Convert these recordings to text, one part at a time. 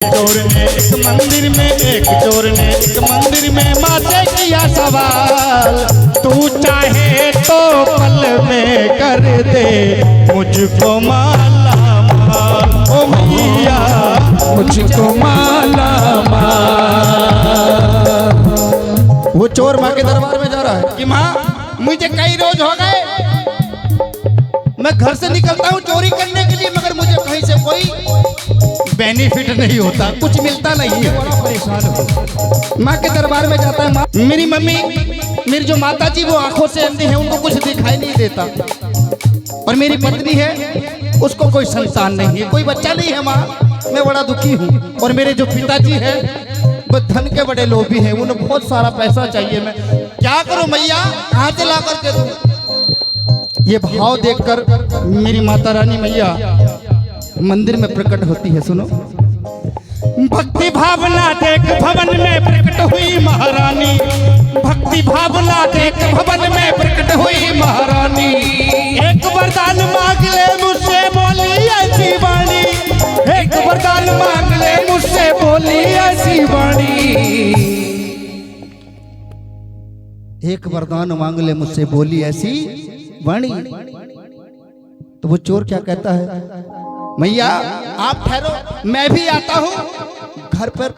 चोर ने एक मंदिर में, एक चोर ने एक मंदिर में माँ से किया सवाल, तू चाहे तो पल में कर दे मुझको माला माल। ओ मैया मुझको माला माल। वो चोर माँ के दरबार में जा रहा है कि माँ मुझे कई रोज हो गए, मैं घर से निकलता हूँ चोरी करने के लिए, मगर मुझे कहीं से कोई बेनिफिट नहीं होता, कुछ मिलता नहीं है, बड़ा परेशान हूँ। माँ के दरबार में जाता है। माँ, मेरी मम्मी, मेरी जो माता जी वो आंखों से अंधी है, उनको कुछ दिखाई नहीं देता, और मेरी पत्नी है उसको कोई संतान नहीं है, कोई बच्चा नहीं है। माँ मैं बड़ा दुखी हूँ, और मेरे जो पिताजी हैं वो धन के बड़े लोभी हैं, उन्हें बहुत सारा पैसा चाहिए, मैं क्या करूँ मैया, कहाँ से ला करके दूँ। ये भाव देखकर मेरी माता रानी मैया मंदिर में प्रकट होती है। सुनो, भक्ति भावना देख भवन में प्रकट हुई महारानी, भक्ति भावना देख भवन में प्रकट हुई महारानी, एक वरदान मांग ले मुझसे बोली ऐसी वाणी, एक वरदान मांग ले मुझसे बोली ऐसी वाणी। एक वरदान मांग ले मुझसे बोली ऐसी वाणी। तो वो चोर क्या कहता है, मैया आप ठहरो, मैं भी आता हूँ, घर पर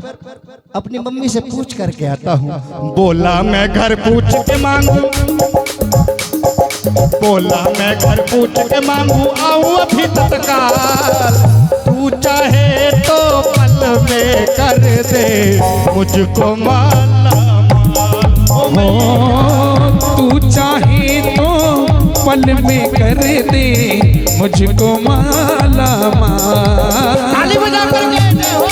अपनी मम्मी से पूछ करके आता हूँ। बोला मैं घर पूछ के मांगू, बोला मैं घर पूछ के मांगू, आऊं अभी तत्काल, तू चाहे तो पल में कर दे मुझको माला माल। ओ मैया तू चाहे तो पल में कर दे मुझको माला माल। ताली बजा करके जय हो।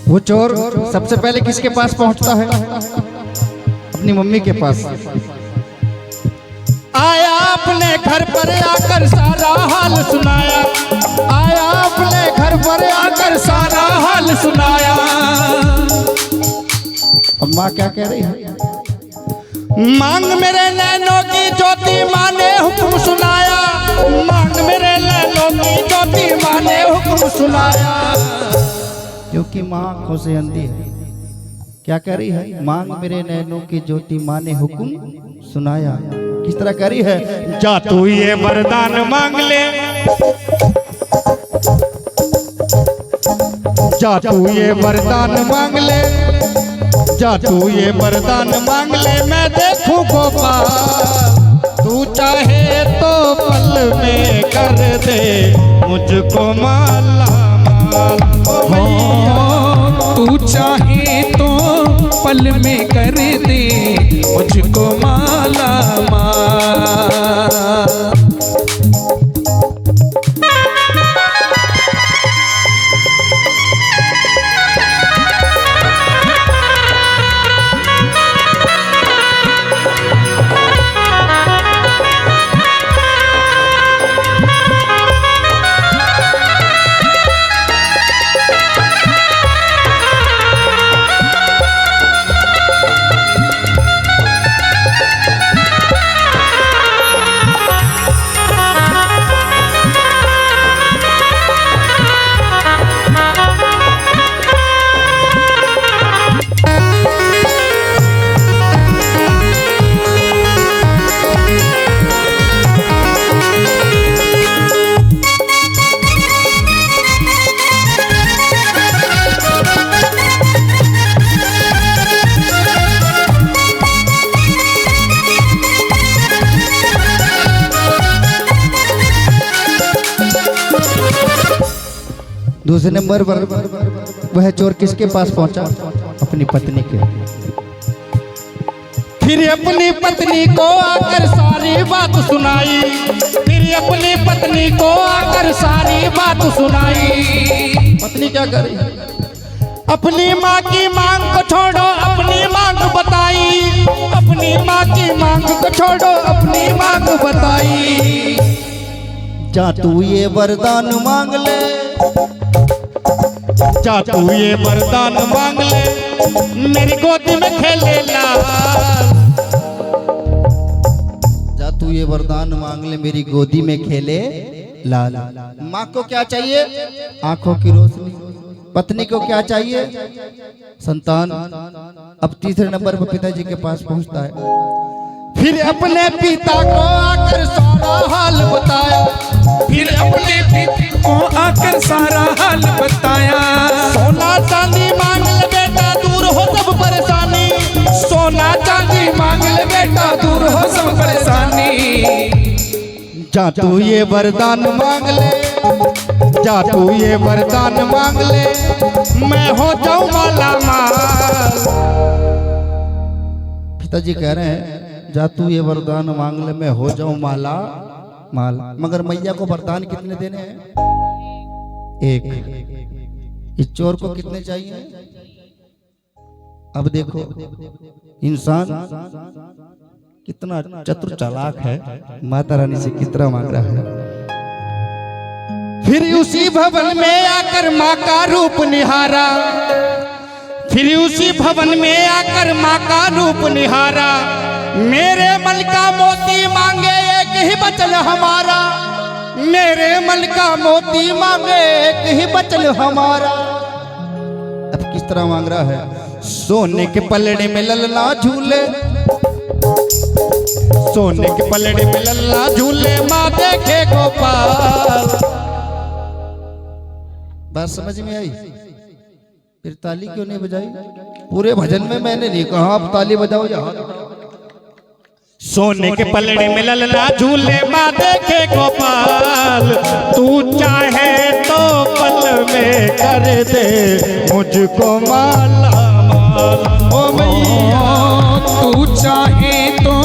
वो चोर सबसे पहले किसके पास पहुंचता है, अपनी मम्मी के पास। आया अपने घर पर आकर सारा हाल सुनाया, आया अपने घर पर आकर सारा हाल सुनाया। अब माँ क्या कह रही है, मांग मेरे नैनों की ज्योति माँ ने हुक्म सुनाया, मांग मेरे नैनों की ज्योति माँ ने हुक्म सुनाया। क्योंकि माँ आंखों से अंधी है। क्या कह रही है, मांग मेरे नैनों की ज्योति माँ ने हुक्म सुनाया। किस तरह कह रही है, जा तू ये वरदान मांग ले, जा तू ये वरदान मांग ले, जा तू ये वरदान मांग ले, मैं देखूं गोपाल, तू चाहे तो पल में कर दे मुझको माला माल। ओ मैया तू चाहे तो पल में कर दे मुझको माला माल। दूसरे नंबर पर वह चोर किसके पास पहुंचा? अपनी पत्नी के। फिर अपनी पत्नी को आकर सारी बात सुनाई, फिर अपनी पत्नी को आकर सारी बात सुनाई। पत्नी क्या कर रही है? अपनी माँ की मांग को छोड़ो, अपनी मांग बताई, अपनी माँ की मांग को छोड़ो, अपनी मांग बताई। जा तू ये वरदान मांग ले, जा तू ये वरदान मांग ले, मेरी गोदी में खेले लाल। जा तू ये वरदान मांग ले, मेरी गोदी में खेले लाल। माँ को क्या चाहिए? आंखों की रोशनी। पत्नी को क्या चाहिए? संतान। अब तीसरे नंबर पर पिताजी के पास पहुंचता है। फिर अपने पिता को आकर सारा हाल बताया, फिर अपने पिता को आकर सारा हाल बताया। सोना चांदी मांग ले बेटा, दूर हो सब परेशानी। सोना चांदी मांग ले बेटा, दूर हो सब परेशानी। जा तू ये वरदान मांग ले, जा तू ये वरदान मांग ले, मैं हो जाऊं माला माल। पिताजी कह रहे हैं जा तू ये वरदान मांग ले, मैं हो जाऊं माला माल। मगर मैया को वरदान कितने देने हैं? एक। इस चोर को कितने चाहिए? अब देखो इंसान कितना चतुर चालाक है, माता रानी से कितना मांग रहा है। फिर उसी भवन में आकर माँ का रूप निहारा, फिर उसी भवन में आकर माँ का रूप निहारा। मेरे मन का मोती मांगे एक ही बचन हमारा, मेरे मन का मोती मांगे एक ही बचन हमारा। अब किस तरह मांग रहा है? सोने के पलड़े में ललना झूले, सोने के पलड़े में लल्ला झूले, माँ देखे गोपाल। बात समझ में आई? फिर ताली क्यों नहीं बजाई? पूरे भजन में मैंने नहीं कहा आप ताली बजाओ या हाथ बढ़ाओ। सोने के पलड़े में लल्ला झूले, माँ देखे गोपाल। तू चाहे तो पल में कर दे मुझको माला माल। ओ मैया तू चाहे तो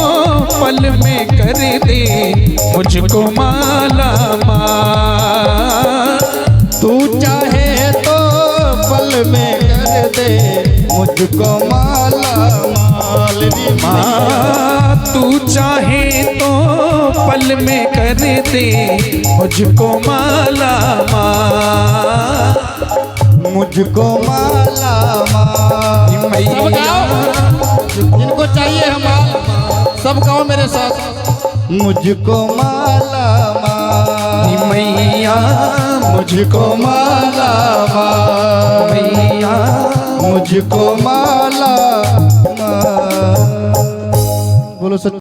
पल में कर दे मुझको माला माल। तू चाहे तो पल में कर दे मुझको माला माल। माँ तू चाहे तो पल में कर दे मुझको माला माल, मुझको माला माल। सब गाओ, जिनको चाहिए हम माल, सब गाओ मेरे साथ। मुझको माला माल मैया, मुझको माला माल मैया, मुझको माला माल। बोलो सच।